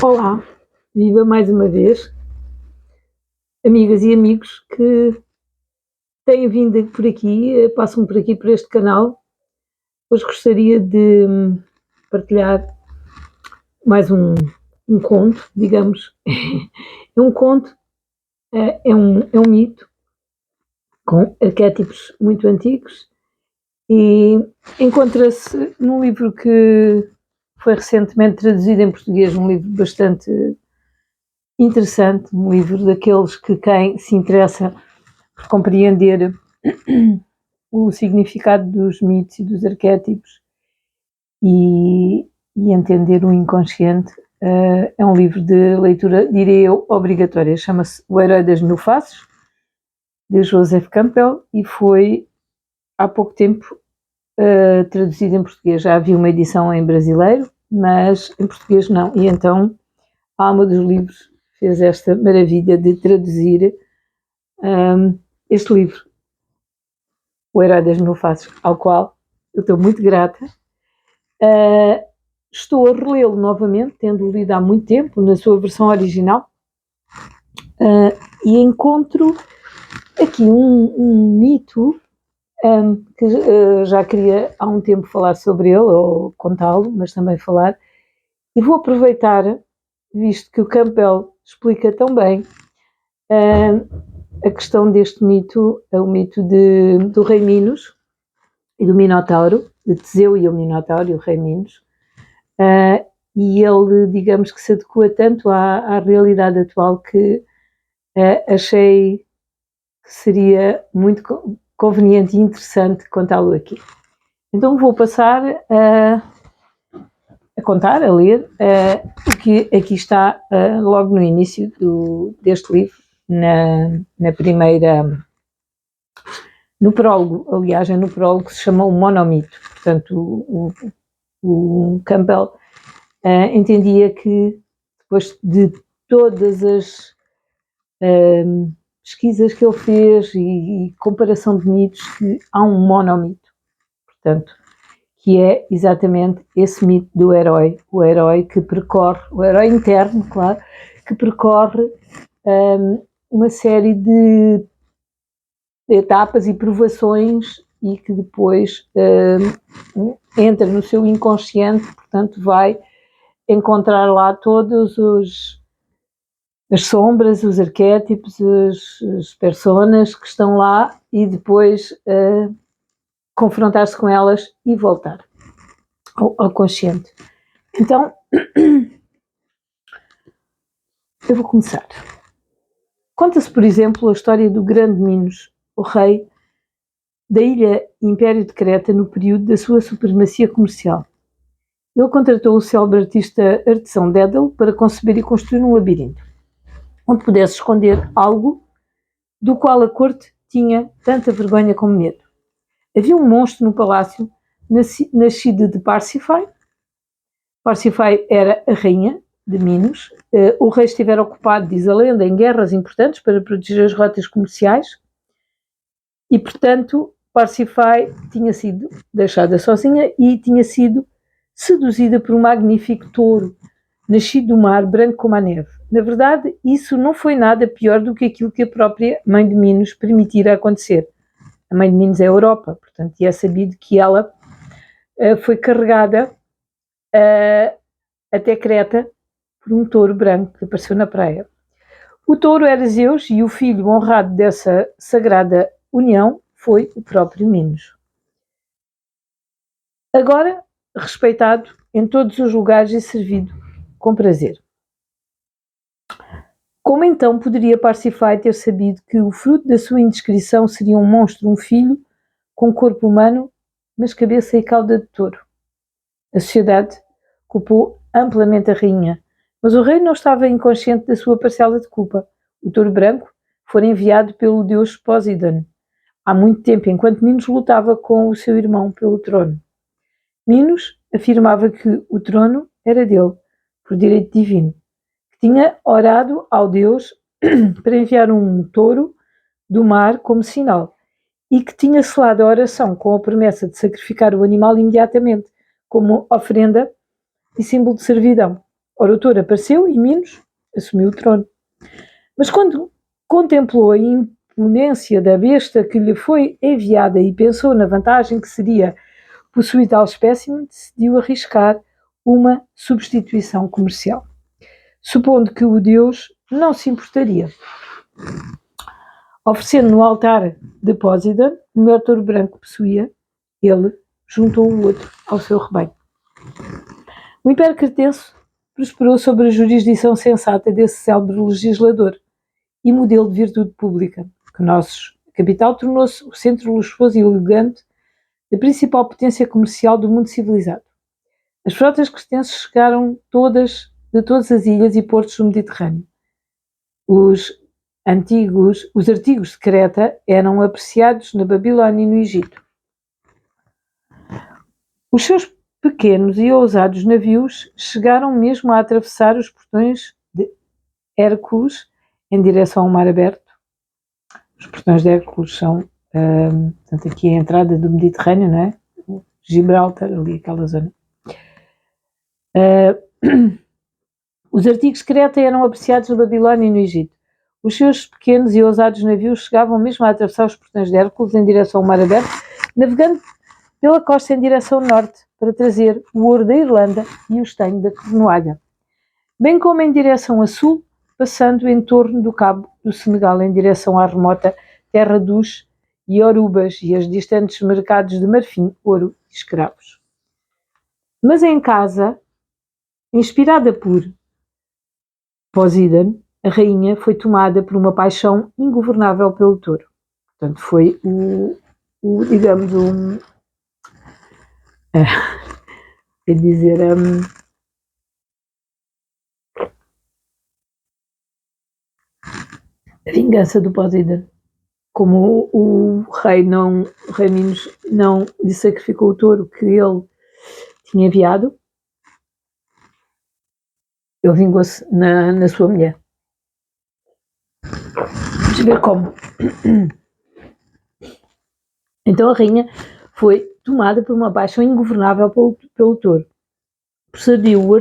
Olá, viva mais uma vez, amigas e amigos que têm vindo por aqui, passam por aqui por este canal. Hoje gostaria de partilhar mais um conto, digamos. É um conto, é um mito com arquétipos muito antigos e encontra-se num livro que foi recentemente traduzido em português, um livro bastante interessante, um livro daqueles que quem se interessa por compreender o significado dos mitos e dos arquétipos e entender o inconsciente. É um livro de leitura, direi eu, obrigatória. Chama-se O Herói das Mil Faces, de Joseph Campbell, e foi há pouco tempo traduzido em português. Já havia uma edição em brasileiro, mas em português não. E então a Alma dos Livros fez esta maravilha de traduzir este livro, O Herói das Mil Faces, ao qual eu estou muito grata. Estou a relê-lo novamente, tendo lido há muito tempo, na sua versão original, e encontro aqui um mito que já queria há um tempo falar sobre ele, ou contá-lo, mas também falar, e vou aproveitar, visto que o Campbell explica tão bem a questão deste mito, o mito do rei Minos e do Minotauro, de Teseu e o Minotauro e o rei Minos, e ele, digamos que se adequa tanto à realidade atual que achei que seria muito conveniente e interessante contá-lo aqui. Então vou passar a contar, a ler o que aqui está logo no início deste livro, na primeira, no prólogo, aliás, é no prólogo que se chama o monomito. Portanto, o Campbell entendia que depois de todas as pesquisas que ele fez e comparação de mitos, que há um monomito, portanto, que é exatamente esse mito do herói, o herói que percorre, o herói interno, claro, que percorre uma série de etapas e provações e que depois entra no seu inconsciente, portanto vai encontrar lá todos as sombras, os arquétipos, as personas que estão lá e depois confrontar-se com elas e voltar ao consciente. Então, eu vou começar. Conta-se, por exemplo, a história do grande Minos, o rei da ilha Império de Creta no período da sua supremacia comercial. Ele contratou o célebre artesão Dédalo para conceber e construir um labirinto, onde pudesse esconder algo do qual a corte tinha tanta vergonha como medo. Havia um monstro no palácio, nascido de Parsifai. Parsifai era a rainha de Minos. O rei estivera ocupado, diz a lenda, em guerras importantes para proteger as rotas comerciais e, portanto, Parsifai tinha sido deixada sozinha e tinha sido seduzida por um magnífico touro, nascido do mar, branco como a neve. Na verdade, isso não foi nada pior do que aquilo que a própria mãe de Minos permitira acontecer. A mãe de Minos é a Europa, portanto, e é sabido que ela foi carregada até Creta por um touro branco que apareceu na praia. O touro era Zeus e o filho honrado dessa sagrada união foi o próprio Minos. Agora, respeitado em todos os lugares e servido com prazer. Como então poderia Parsifai ter sabido que o fruto da sua indiscrição seria um monstro, um filho, com corpo humano, mas cabeça e cauda de touro? A sociedade culpou amplamente a rainha, mas o rei não estava inconsciente da sua parcela de culpa. O touro branco fora enviado pelo deus Poseidon há muito tempo, enquanto Minos lutava com o seu irmão pelo trono. Minos afirmava que o trono era dele, por direito divino, que tinha orado ao deus para enviar um touro do mar como sinal e que tinha selado a oração com a promessa de sacrificar o animal imediatamente, como oferenda e símbolo de servidão. Ora, o touro apareceu e Minos assumiu o trono. Mas quando contemplou a imponência da besta que lhe foi enviada e pensou na vantagem que seria possuir tal espécime, decidiu arriscar uma substituição comercial, supondo que o deus não se importaria. Oferecendo no altar de Póseidon o melhor touro branco que possuía, ele juntou o outro ao seu rebanho. O Império Cretense prosperou sob a jurisdição sensata desse célebre legislador e modelo de virtude pública, que a capital tornou-se o centro luxuoso e elegante da principal potência comercial do mundo civilizado. As frotas cretenses chegaram de todas as ilhas e portos do Mediterrâneo. Os artigos de Creta eram apreciados na Babilónia e no Egito. Os seus pequenos e ousados navios chegaram mesmo a atravessar os portões de Hércules em direção ao mar aberto. Os portões de Hércules são, portanto, aqui a entrada do Mediterrâneo, não é? Gibraltar, ali aquela zona. Os artigos de Creta eram apreciados na Babilónia e no Egito. Os seus pequenos e ousados navios chegavam mesmo a atravessar os portões de Hércules em direção ao mar aberto, navegando pela costa em direção norte para trazer o ouro da Irlanda e o estanho da Cornualha, bem como em direção a sul, passando em torno do Cabo do Senegal em direção à remota terra dos Iorubas e aos distantes mercados de marfim, ouro e escravos. Mas em casa, inspirada por Poseidon, a rainha foi tomada por uma paixão ingovernável pelo touro. Portanto, foi a vingança do Poseidon. Como o rei Minos não lhe sacrificou o touro que ele tinha enviado, ele vingou-se na sua mulher. Vamos ver como. Então a rainha foi tomada por uma paixão ingovernável pelo touro. Persuadiu o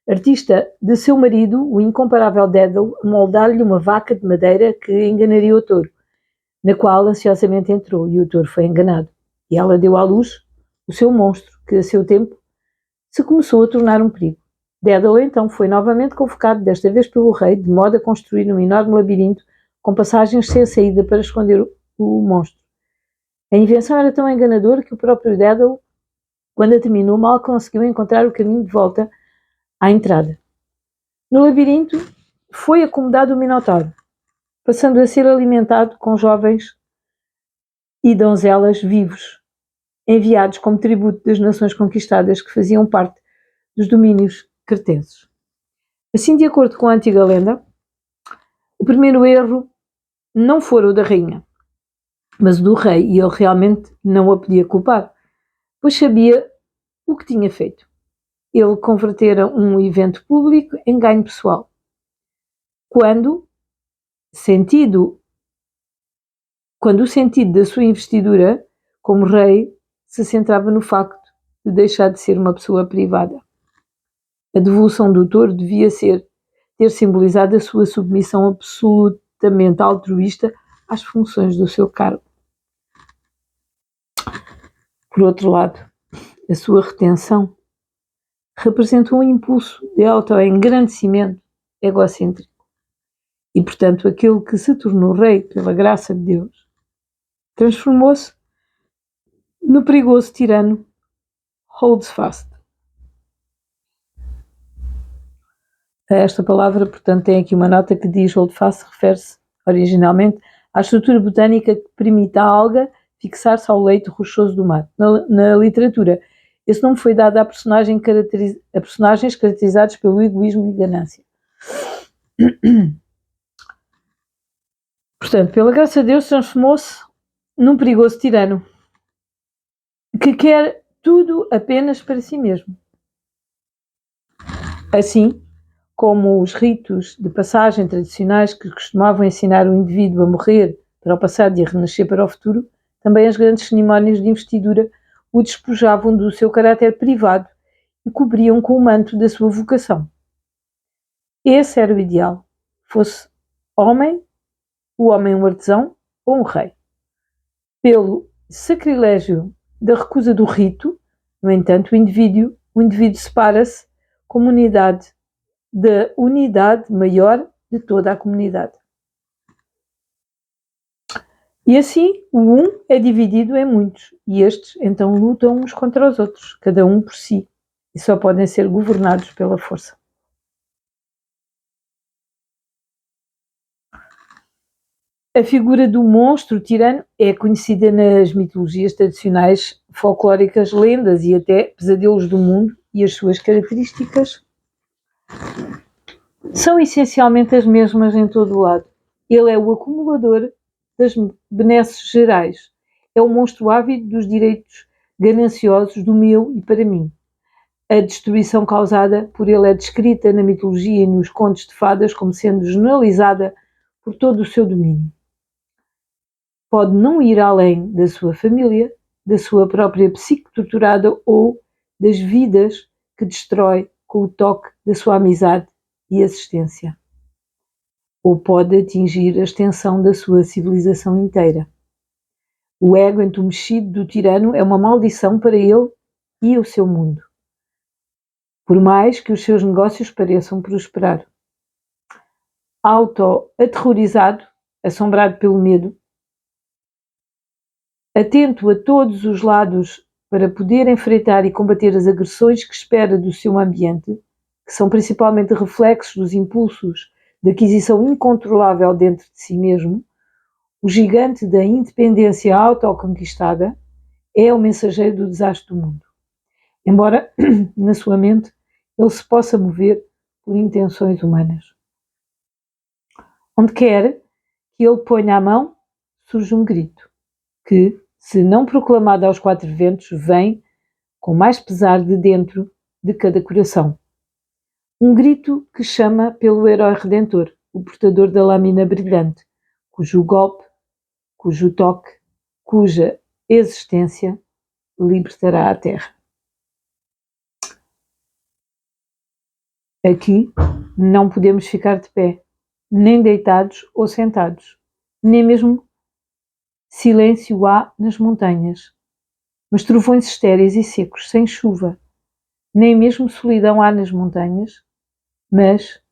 artista de seu marido, o incomparável Dédalo, a moldar-lhe uma vaca de madeira que enganaria o touro, na qual ansiosamente entrou, e o touro foi enganado. E ela deu à luz o seu monstro, que a seu tempo se começou a tornar um perigo. Dédalo então foi novamente convocado, desta vez pelo rei, de modo a construir um enorme labirinto com passagens sem saída para esconder o monstro. A invenção era tão enganadora que o próprio Dédalo, quando a terminou, mal conseguiu encontrar o caminho de volta à entrada. No labirinto foi acomodado o Minotauro, passando a ser alimentado com jovens e donzelas vivos, enviados como tributo das nações conquistadas que faziam parte dos domínios cretenses. Assim, de acordo com a antiga lenda, o primeiro erro não fora o da rainha, mas o do rei, e ele realmente não a podia culpar, pois sabia o que tinha feito. Ele convertera um evento público em ganho pessoal. Quando o sentido da sua investidura como rei se centrava no facto de deixar de ser uma pessoa privada. A devolução do touro devia ter simbolizado a sua submissão absolutamente altruísta às funções do seu cargo. Por outro lado, a sua retenção representa um impulso de autoengrandecimento egocêntrico. E, portanto, aquele que se tornou rei pela graça de Deus transformou-se no perigoso tirano Holdfast. Esta palavra, portanto, tem aqui uma nota que diz Holdfast, refere-se originalmente à estrutura botânica que permite à alga fixar-se ao leito rochoso do mar. Na literatura, esse nome foi dado a personagens caracterizados pelo egoísmo e ganância. Portanto, pela graça de Deus, transformou-se num perigoso tirano que quer tudo apenas para si mesmo. Assim como os ritos de passagem tradicionais que costumavam ensinar o indivíduo a morrer para o passado e a renascer para o futuro, também as grandes cerimónias de investidura o despojavam do seu caráter privado e cobriam com o manto da sua vocação. Esse era o ideal. Fosse homem, o homem um artesão ou um rei. Pelo sacrilégio da recusa do rito, no entanto, o indivíduo separa-se como unidade da unidade maior de toda a comunidade. E assim, o um é dividido em muitos, e estes então lutam uns contra os outros, cada um por si, e só podem ser governados pela força. A figura do monstro tirano é conhecida nas mitologias tradicionais, folclóricas, lendas e até pesadelos do mundo, e as suas características são essencialmente as mesmas em todo o lado. Ele é o acumulador das benesses gerais. É o monstro ávido dos direitos gananciosos do meu e para mim. A destruição causada por ele é descrita na mitologia e nos contos de fadas como sendo generalizada por todo o seu domínio. Pode não ir além da sua família, da sua própria psique torturada ou das vidas que destrói com o toque da sua amizade e assistência. Ou pode atingir a extensão da sua civilização inteira. O ego entumecido do tirano é uma maldição para ele e o seu mundo, por mais que os seus negócios pareçam prosperar. Auto-aterrorizado, assombrado pelo medo, atento a todos os lados para poder enfrentar e combater as agressões que espera do seu ambiente, que são principalmente reflexos dos impulsos de aquisição incontrolável dentro de si mesmo, o gigante da independência autoconquistada é o mensageiro do desastre do mundo. Embora, na sua mente, ele se possa mover por intenções humanas. Onde quer que ele ponha a mão, surge um grito, que, se não proclamado aos quatro ventos, vem com mais pesar de dentro de cada coração. Um grito que chama pelo herói redentor, o portador da lâmina brilhante, cujo golpe, cujo toque, cuja existência libertará a terra. Aqui não podemos ficar de pé, nem deitados ou sentados, nem mesmo silêncio há nas montanhas, mas trovões estéreis e secos, sem chuva, nem mesmo solidão há nas montanhas, mas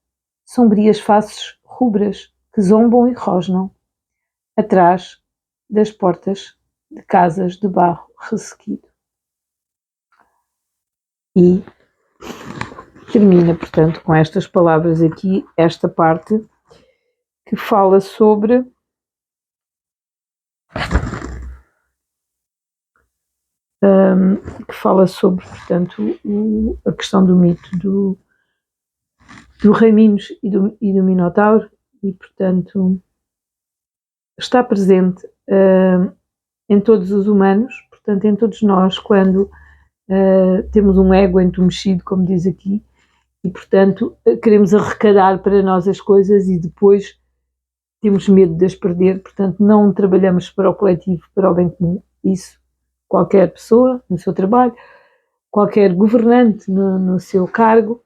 sombrias faces rubras que zombam e rosnam, atrás das portas de casas de barro ressequido. E termina, portanto, com estas palavras aqui, esta parte que fala sobre portanto, a questão do mito do Rei Minos e do Minotauro, e, portanto, está presente em todos os humanos, portanto, em todos nós, quando temos um ego entumecido, como diz aqui, e, portanto, queremos arrecadar para nós as coisas e depois temos medo de as perder, portanto, não trabalhamos para o coletivo, para o bem comum. Isso, qualquer pessoa no seu trabalho, qualquer governante no seu cargo,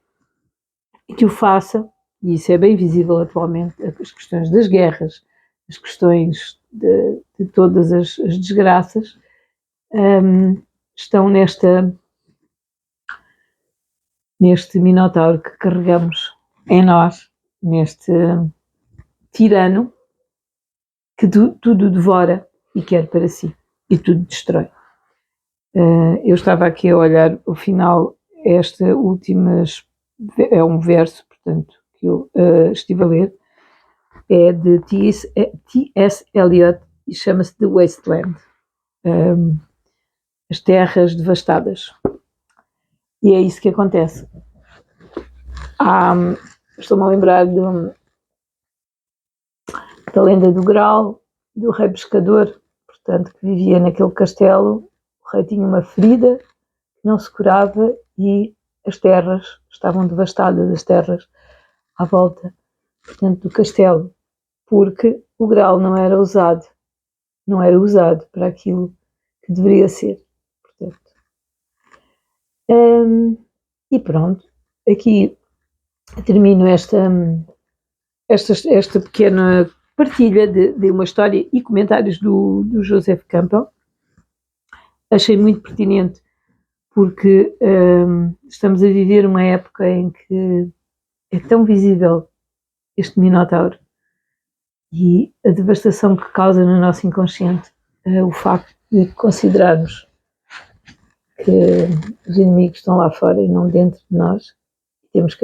que o faça, e isso é bem visível atualmente, as questões das guerras, as questões de todas as desgraças, estão neste minotauro que carregamos em nós, neste tirano que tudo devora e quer para si, e tudo destrói. Eu estava aqui a olhar o final, esta última, é um verso, portanto, que eu estive a ler, é de T.S. Eliot e chama-se The Wasteland, as terras devastadas. E é isso que acontece. Estou-me a lembrar da lenda do Graal, do rei pescador, portanto, que vivia naquele castelo. O rei tinha uma ferida que não se curava e as terras estavam devastadas, as terras à volta, portanto, do castelo, porque o Graal não era usado para aquilo que deveria ser, portanto. E pronto, aqui termino esta pequena partilha de uma história e comentários do Joseph Campbell. Achei muito pertinente porque estamos a viver uma época em que é tão visível este Minotauro e a devastação que causa no nosso inconsciente, o facto de considerarmos que os inimigos estão lá fora e não dentro de nós. Temos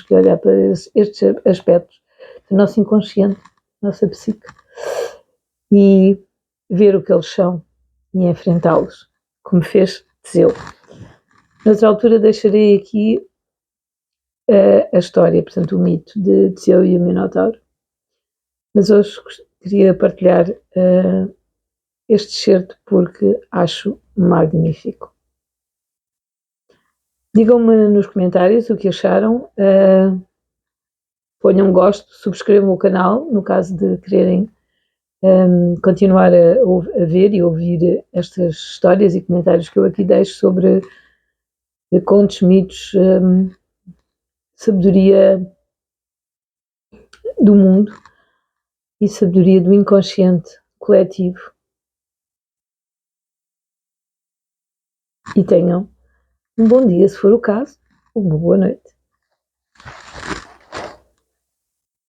que olhar para estes aspectos do nosso inconsciente, nossa psique, e ver o que eles são e enfrentá-los, como fez Teseu. Noutra altura deixarei aqui a história, portanto o mito de Teseu e o Minotauro, mas hoje queria partilhar este excerto porque acho magnífico. Digam-me nos comentários o que acharam, ponham gosto, subscrevam o canal, no caso de quererem continuar a ver e ouvir estas histórias e comentários que eu aqui deixo sobre contos, mitos, sabedoria do mundo e sabedoria do inconsciente coletivo. E tenham um bom dia, se for o caso, uma boa noite.